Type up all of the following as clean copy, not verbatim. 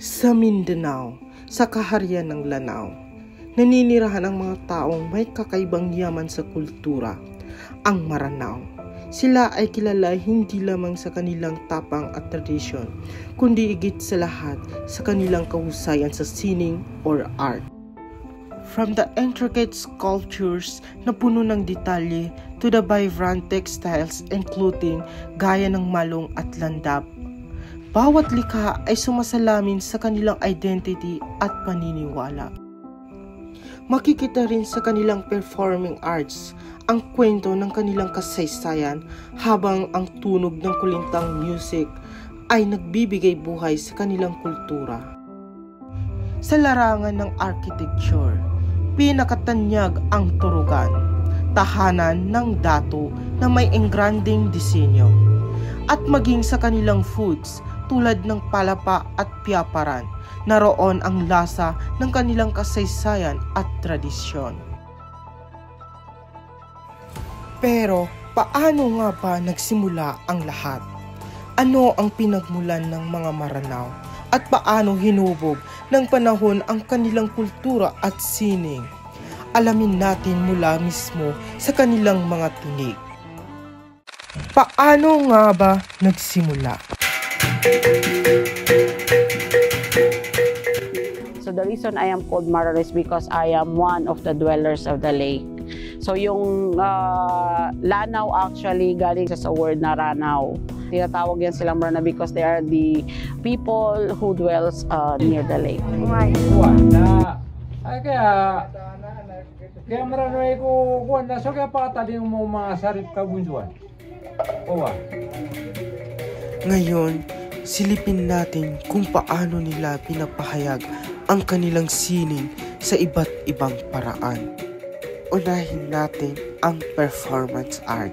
Sa Mindanao, sa kaharian ng Lanao, naninirahan ang mga taong may kakaibang yaman sa kultura, ang Maranao. Sila ay kilala hindi lamang sa kanilang tapang at tradisyon, kundi higit sa lahat sa kanilang kahusayan sa sining or art. From the intricate sculptures na puno ng detalye to the vibrant textiles and clothing gaya ng malong at landap, bawat likha ay sumasalamin sa kanilang identity at paniniwala. Makikita rin sa kanilang performing arts ang kwento ng kanilang kasaysayan habang ang tunog ng kulintang music ay nagbibigay buhay sa kanilang kultura. Sa larangan ng architecture, pinakatanyag ang Turugan, tahanan ng dato na may engranding disenyo. At maging sa kanilang foods tulad ng palapa at piyaparan, naroon ang lasa ng kanilang kasaysayan at tradisyon. Pero paano nga ba nagsimula ang lahat? Ano ang pinagmulan ng mga Maranao? At paano hinubog ng panahon ang kanilang kultura at sining? Alamin natin mula mismo sa kanilang mga tinig. Paano nga ba nagsimula? So the reason I am called Maranao is because I am one of the dwellers of the lake. So yung Lanao actually galing sa word na Ranao. Tinatawag yan silang Maranao because they are the people who dwells near the lake. Kaya Maranao ay kukuha na so kaya pataling mo mga sarip kabunjuan. Ngayon, silipin natin kung paano nila pinapahayag ang kanilang sining sa iba't ibang paraan. Unahin natin ang performance art,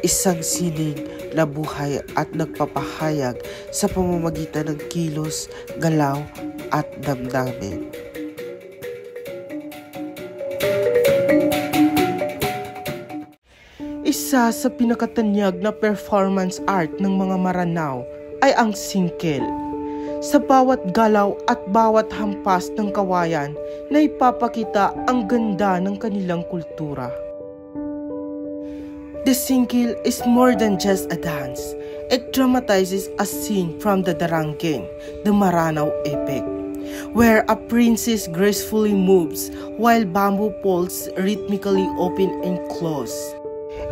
isang sining na buhay at nagpapahayag sa pamamagitan ng kilos, galaw at damdamin. Isa sa pinakatanyag na performance art ng mga Maranao ay ang singkel. Sa bawat galaw at bawat hampas ng kawayan na ipapakita ang ganda ng kanilang kultura. The singkel is more than just a dance. It dramatizes a scene from the Daranggen, the Maranao epic, where a princess gracefully moves while bamboo poles rhythmically open and close.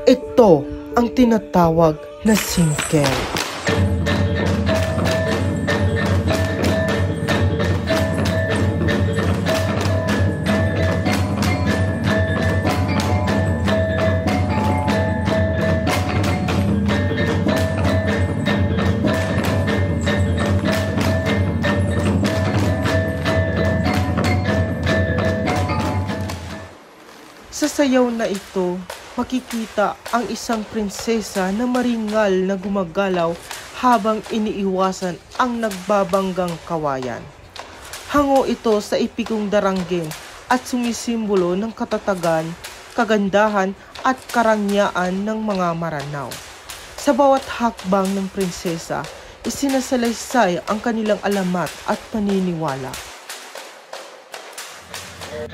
Ito ang tinatawag na singkel. Sa sayaw na ito, makikita ang isang prinsesa na maringal na gumagalaw habang iniiwasan ang nagbabanggang kawayan. Hango ito sa epikong Daranggen at sumisimbolo ng katatagan, kagandahan at karangyaan ng mga Maranao. Sa bawat hakbang ng prinsesa, isinasalaysay ang kanilang alamat at paniniwala.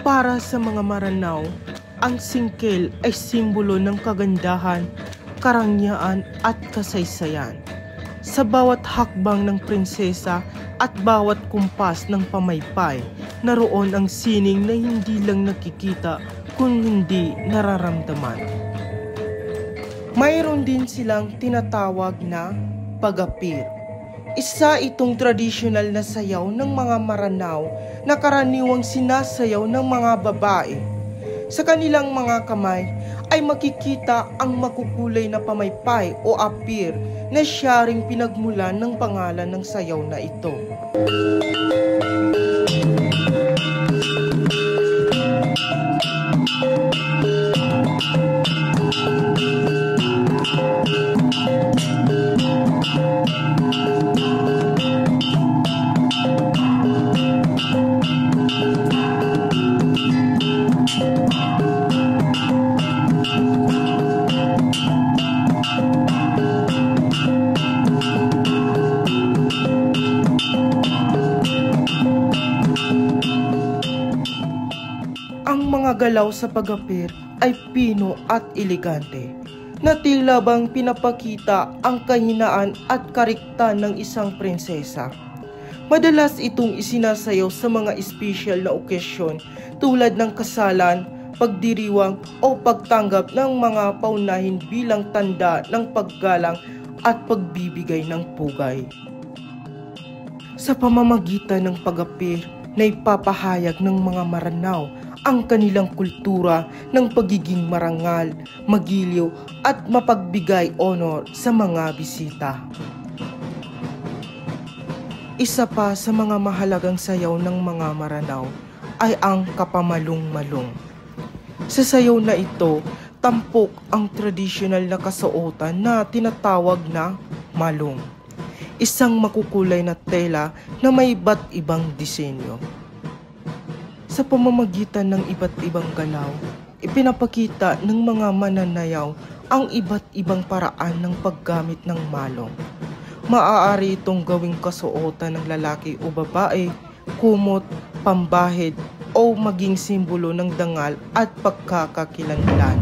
Para sa mga Maranao, ang singkel ay simbolo ng kagandahan, karangyaan at kasaysayan. Sa bawat hakbang ng prinsesa at bawat kumpas ng pamaypay, naroon ang sining na hindi lang nakikita kung hindi nararamdaman. Mayroon din silang tinatawag na pagapir. Isa itong tradisyonal na sayaw ng mga Maranao na karaniwang sinasayaw ng mga babae. Sa kanilang mga kamay ay makikita ang makukulay na pamaypay o apir na siya ring pinagmulan ng pangalan ng sayaw na ito. galaw sa pag-apir ay pino at elegante, na tila bang pinapakita ang kahinaan at kariktan ng isang prinsesa. Madalas itong isinasayaw sa mga espesyal na okasyon tulad ng kasalan, pagdiriwang o pagtanggap ng mga paunahin bilang tanda ng paggalang at pagbibigay ng pugay. Sa pamamagitan ng pag-apir na ipapahayag ng mga Maranao ang kanilang kultura ng pagiging marangal, magiliw at mapagbigay honor sa mga bisita. Isa pa sa mga mahalagang sayaw ng mga Maranao ay ang kapamalung-malung. Sa sayaw na ito, tampok ang tradisyonal na kasuotan na tinatawag na malung. Isang makukulay na tela na may iba't ibang disenyo. Sa pamamagitan ng iba't ibang galaw, ipinapakita ng mga mananayaw ang iba't ibang paraan ng paggamit ng malong. Maaari itong gawing kasuotan ng lalaki o babae, kumot, pambahid, o maging simbolo ng dangal at pagkakakilanlan.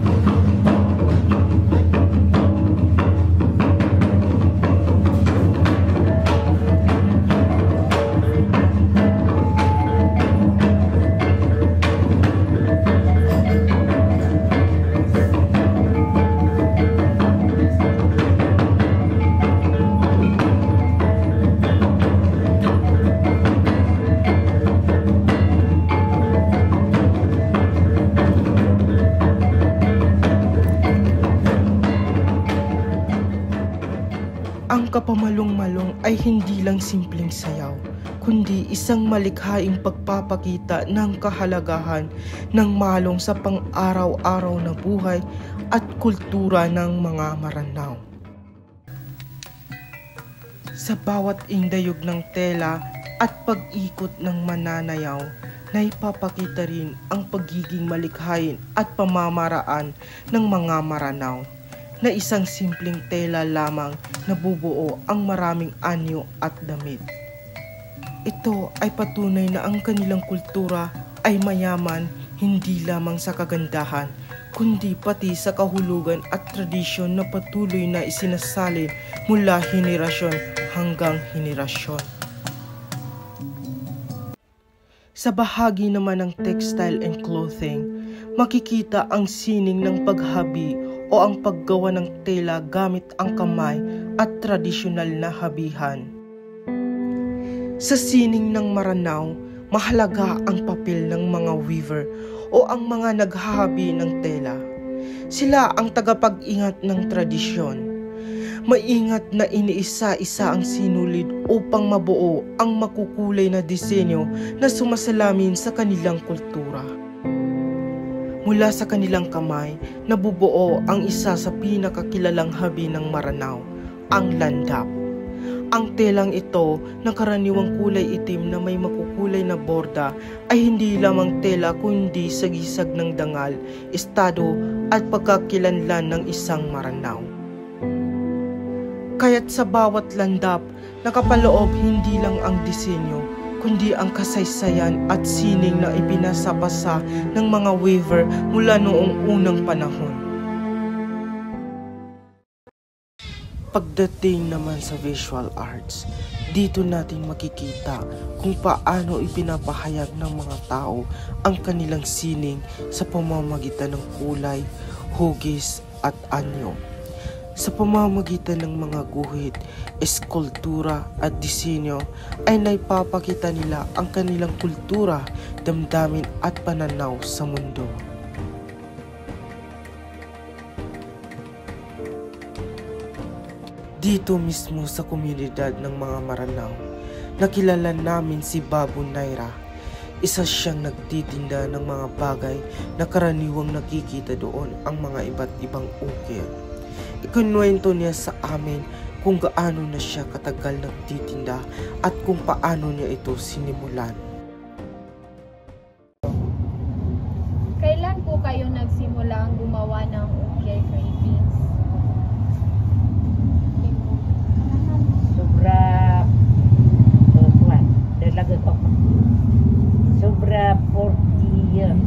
Ang kapamalung-malung ay hindi lang simpleng sayaw, kundi isang malikhaing pagpapakita ng kahalagahan ng malong sa pang-araw-araw na buhay at kultura ng mga Maranao. Sa bawat indayog ng tela at pag-ikot ng mananayaw, naipapakita rin ang pagiging malikhain at pamamaraan ng mga Maranao, na isang simpleng tela lamang nabubuo ang maraming anyo at damit. Ito ay patunay na ang kanilang kultura ay mayaman hindi lamang sa kagandahan, kundi pati sa kahulugan at tradisyon na patuloy na isinasalin mula henerasyon hanggang henerasyon. Sa bahagi naman ng textile and clothing, makikita ang sining ng paghabi o ang paggawa ng tela gamit ang kamay at tradisyonal na habihan. Sa sining ng Maranao, mahalaga ang papel ng mga weaver o ang mga naghahabi ng tela. Sila ang tagapag-ingat ng tradisyon. Maingat na iniisa-isa ang sinulid upang mabuo ang makukulay na disenyo na sumasalamin sa kanilang kultura. Mula sa kanilang kamay, nabubuo ang isa sa pinakakilalang habi ng Maranao, ang landap. Ang telang ito na karaniwang kulay itim na may makukulay na borda ay hindi lamang tela kundi sagisag ng dangal, estado at pagkakilanlan ng isang Maranao. Kaya't sa bawat landap, nakapaloob hindi lang ang disenyo, kundi ang kasaysayan at sining na ipinasapasa ng mga weaver mula noong unang panahon. Pagdating naman sa visual arts, dito natin makikita kung paano ipinapahayag ng mga tao ang kanilang sining sa pamamagitan ng kulay, hugis at anyo. Sa pamamagitan ng mga guhit, eskultura at disenyo ay naipapakita nila ang kanilang kultura, damdamin at pananaw sa mundo. Dito mismo sa komunidad ng mga Maranao, nakilala namin si Babu Naira. Isa siyang nagtitinda ng mga bagay na karaniwang nakikita doon ang mga iba't ibang ukir. Ikinuwento niya sa amin kung gaano na siya katagal nagtitinda at kung paano niya ito sinimulan. Kailan po kayo nagsimula gumawa ng ukir cravings? Sobra 40 years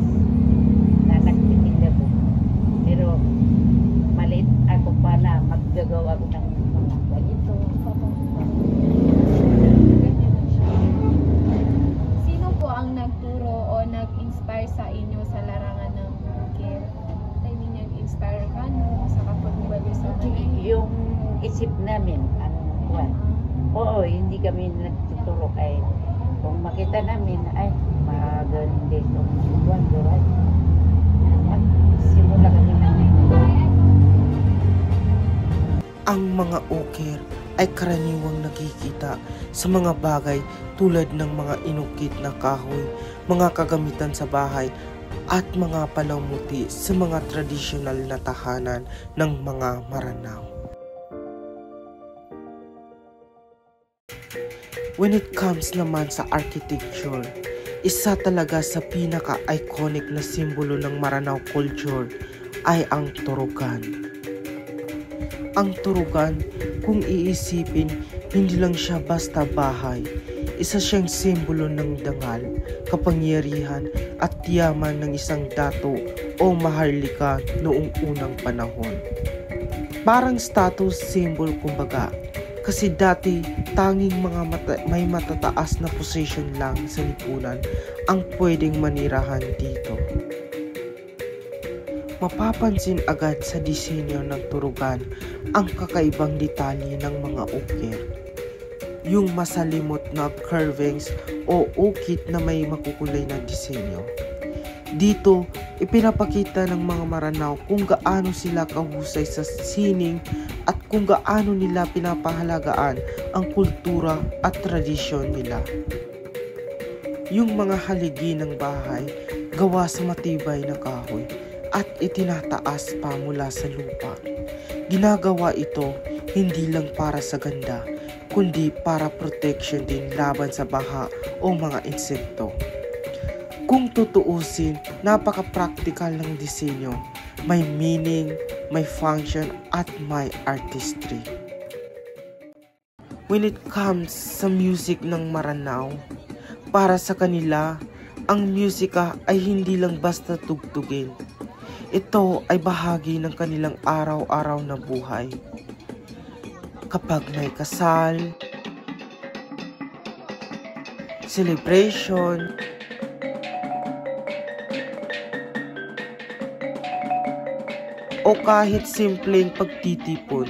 Oo, hindi kami nagtuturo kay kung makita namin ay maganda itong buwan doon. Magsimula kami ng Ang mga ukir ay karaniwang nakikita sa mga bagay tulad ng mga inukit na kahoy, mga kagamitan sa bahay at mga palamuti sa mga tradisyonal na tahanan ng mga Maranao. When it comes naman sa architecture, isa talaga sa pinaka-iconic na simbolo ng Maranao culture ay ang turugan. Ang turugan, kung iisipin, hindi lang siya basta bahay. Isa siyang simbolo ng dangal, kapangyarihan at yaman ng isang dato o maharlika noong unang panahon. Parang status symbol kumbaga, kasi dati tanging mga may matataas na position lang sa lipunan ang pwedeng manirahan dito. Mapapansin agad sa disenyo ng turugan ang kakaibang detalye ng mga ukir. Yung masalimot na carvings o ukit na may makukulay na disenyo. Dito, ipinapakita ng mga Maranao kung gaano sila kahusay sa sining at kung gaano nila pinapahalagaan ang kultura at tradisyon nila. Yung mga haligi ng bahay gawa sa matibay na kahoy at itinataas pa mula sa lupa. Ginagawa ito hindi lang para sa ganda, kundi para protection din laban sa baha o mga insekto. Kung tutuusin, napaka-practical ng disenyo. May meaning, may function, at may artistry. When it comes sa music ng Maranao, para sa kanila, ang musika ay hindi lang basta tugtugin. Ito ay bahagi ng kanilang araw-araw na buhay. Kapag may kasal, celebration, o kahit simpleng pagtitipon.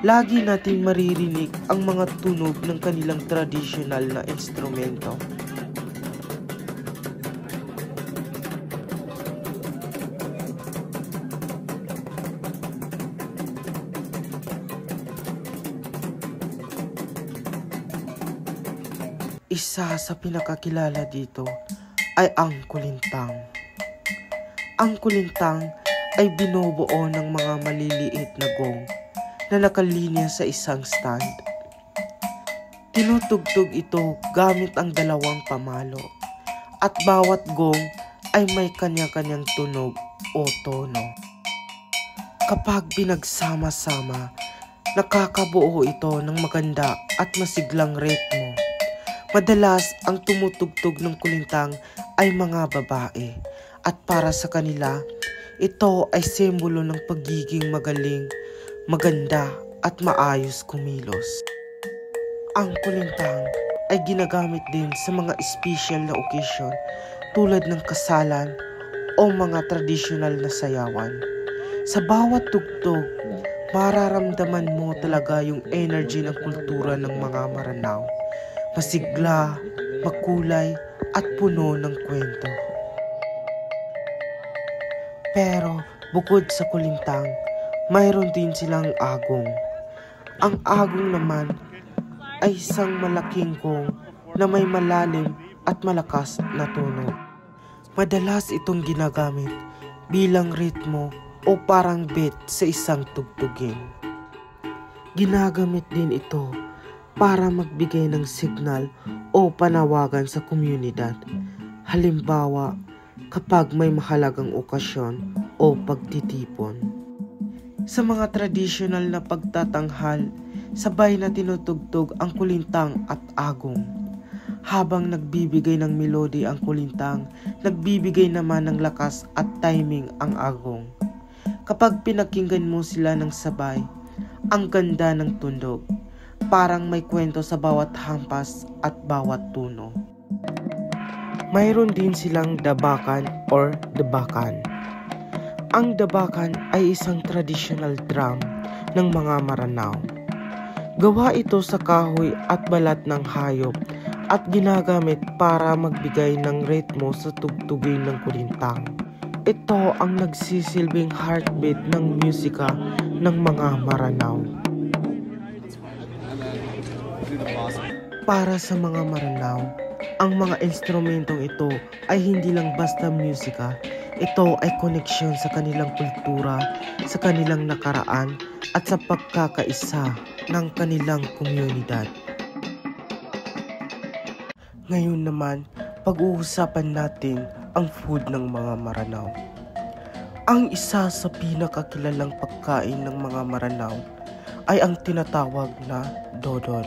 Lagi nating maririnig ang mga tunog ng kanilang traditional na instrumento. Isa sa pinakakilala dito ay ang kulintang. Ang kulintang ay binubuo ng mga maliliit na gong na nakalinya sa isang stand. Tinutugtog ito gamit ang dalawang pamalo at bawat gong ay may kanya-kanyang tunog o tono. Kapag pinagsama-sama, nakakabuo ito ng maganda at masiglang ritmo. Madalas ang tumutugtog ng kulintang ay mga babae at para sa kanila, ito ay simbolo ng pagiging magaling, maganda at maayos kumilos. Ang kulintang ay ginagamit din sa mga special na occasion tulad ng kasalan o mga traditional na sayawan. Sa bawat tugtog, mararamdaman mo talaga yung energy ng kultura ng mga Maranao. Masigla, makulay at puno ng kwento. Pero bukod sa kulintang, mayroon din silang agong. Ang agong naman ay isang malaking gong na may malalim at malakas na tunog. Madalas itong ginagamit bilang ritmo o parang beat sa isang tugtugin. Ginagamit din ito para magbigay ng signal o panawagan sa komunidad. Halimbawa, kapag may mahalagang okasyon o pagtitipon. Sa mga traditional na pagtatanghal, sabay na tinutugtog ang kulintang at agong. Habang nagbibigay ng melody ang kulintang, nagbibigay naman ng lakas at timing ang agong. Kapag pinakinggan mo sila ng sabay, ang ganda ng tunog. Parang may kwento sa bawat hampas at bawat tuno. Mayroon din silang dabakan or debakan. Ang dabakan ay isang traditional drum ng mga Maranao. Gawa ito sa kahoy at balat ng hayop at ginagamit para magbigay ng ritmo sa tugtugin ng kulintang. Ito ang nagsisilbing heartbeat ng musika ng mga Maranao. Para sa mga Maranao, ang mga instrumentong ito ay hindi lang basta musika. Ito ay koneksyon sa kanilang kultura, sa kanilang nakaraan, at sa pagkakaisa ng kanilang komunidad. Ngayon naman, pag-uusapan natin ang food ng mga Maranao. Ang isa sa pinakakilalang pagkain ng mga Maranao ay ang tinatawag na dodol.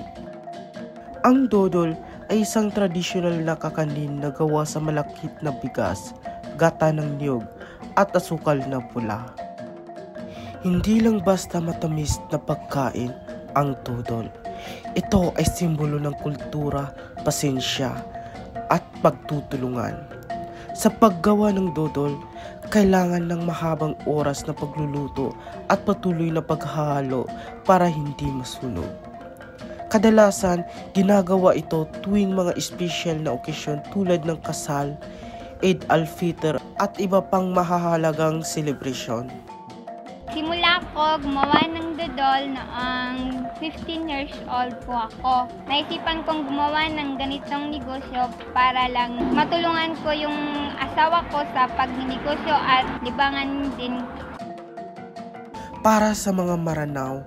Ang dodol ay isang tradisyonal na kakanin na gawa sa malakit na bigas, gata ng niyog at asukal na pula. Hindi lang basta matamis na pagkain ang dodol. Ito ay simbolo ng kultura, pasensya at pagtutulungan. Sa paggawa ng dodol, kailangan ng mahabang oras na pagluluto at patuloy na paghahalo para hindi masunog. Kadalasan, ginagawa ito tuwing mga espesyal na okasyon tulad ng kasal, Eid al-Fitr at iba pang mahahalagang selebrasyon. Simula ko gumawa ng dodol noong 15 years old po ako. Naisipan kong gumawa ng ganitong negosyo para lang matulungan ko yung asawa ko sa pagninegosyo at libangan din. Para sa mga Maranao,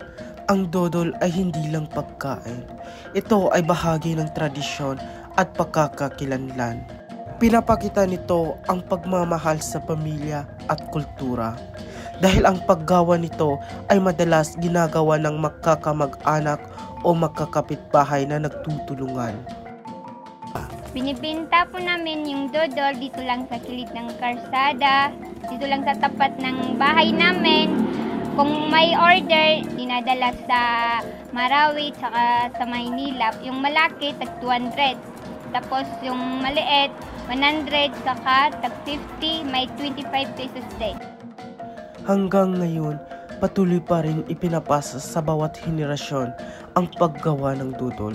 ang dodol ay hindi lang pagkain. Ito ay bahagi ng tradisyon at pagkakakilanlan. Pinapakita nito ang pagmamahal sa pamilya at kultura. Dahil ang paggawa nito ay madalas ginagawa ng magkakamag-anak o magkakapitbahay na nagtutulungan. Binibenta po namin yung dodol dito lang sa kilid ng karsada, dito lang sa tapat ng bahay namin. Kung may order, dinadala sa Marawi saka sa Maynila. Yung malaki, tag 200. Tapos yung maliit, 100 saka tag 50, may 25 pesos din. Hanggang ngayon, patuloy pa rin ipinapasa sa bawat henerasyon ang paggawa ng dodol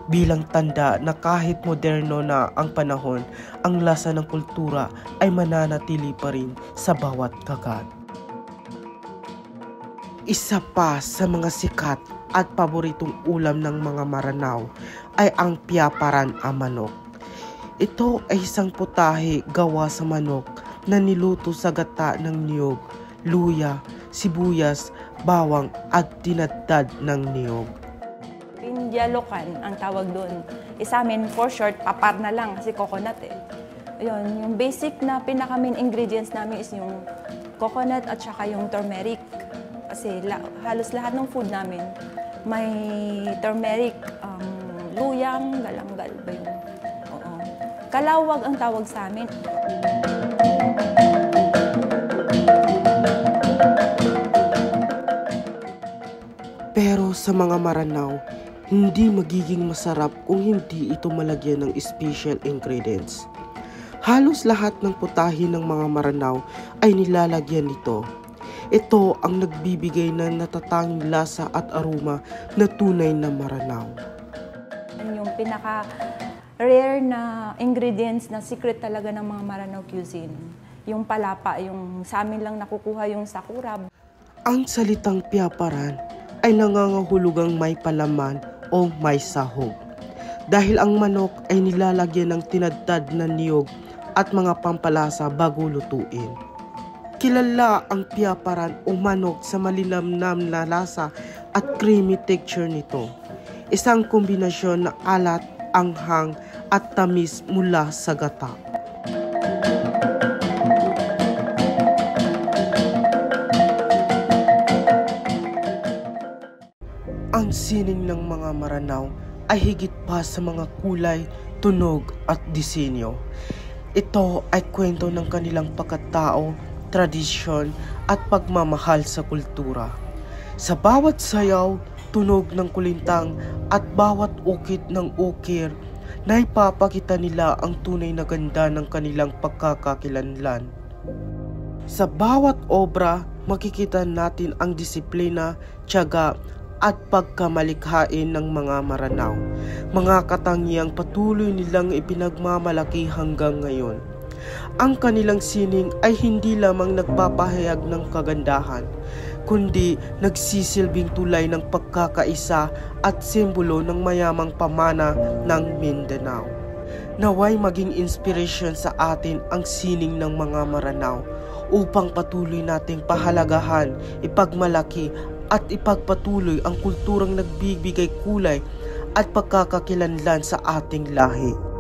bilang tanda na kahit moderno na ang panahon, ang lasa ng kultura ay mananatili pa rin sa bawat kagat. Isa pa sa mga sikat at paboritong ulam ng mga Maranao ay ang piyaparan a manok. Ito ay isang putahe gawa sa manok na niluto sa gata ng niyog, luya, sibuyas, bawang at tinadtad ng niyog. Pindialokan ang tawag doon. Sa amin, for short, papar na lang kasi coconut eh. Ayun, yung basic na pinaka-main ingredients namin is yung coconut at saka yung turmeric. Kasi halos lahat ng food namin may turmeric, luyang, galanggal ba yun? Oo. Kalawag ang tawag sa amin. Pero sa mga Maranao, hindi magiging masarap kung hindi ito malagyan ng special ingredients. Halos lahat ng putahe ng mga Maranao ay nilalagyan nito. Ito ang nagbibigay ng natatanging lasa at aroma na tunay na Maranao. Yung pinaka-rare na ingredients na secret talaga ng mga Maranao cuisine. Yung palapa, yung sa amin lang nakukuha yung sakurab. Ang salitang piyaparan ay nangangahulugang may palaman o may sahog. Dahil ang manok ay nilalagyan ng tinadtad na niyog at mga pampalasa bago lutuin. Kilala ang piyaparan o manok sa malinamnam na lasa at creamy texture nito. Isang kombinasyon na alat, anghang at tamis mula sa gata. Ang sining ng mga Maranao ay higit pa sa mga kulay, tunog at disenyo. Ito ay kwento ng kanilang pagkatao, tradisyon at pagmamahal sa kultura. Sa bawat sayaw, tunog ng kulintang at bawat ukit ng ukir, naipapakita nila ang tunay na ganda ng kanilang pagkakakilanlan. Sa bawat obra, makikita natin ang disiplina, tiyaga at pagkamalikhain ng mga Maranao. Mga katangiang patuloy nilang ipinagmamalaki hanggang ngayon. Ang kanilang sining ay hindi lamang nagpapahayag ng kagandahan, kundi nagsisilbing tulay ng pagkakaisa at simbolo ng mayamang pamana ng Mindanao. Naway maging inspirasyon sa atin ang sining ng mga Maranao upang patuloy nating pahalagahan, ipagmalaki at ipagpatuloy ang kulturang nagbibigay kulay at pagkakakilanlan sa ating lahi.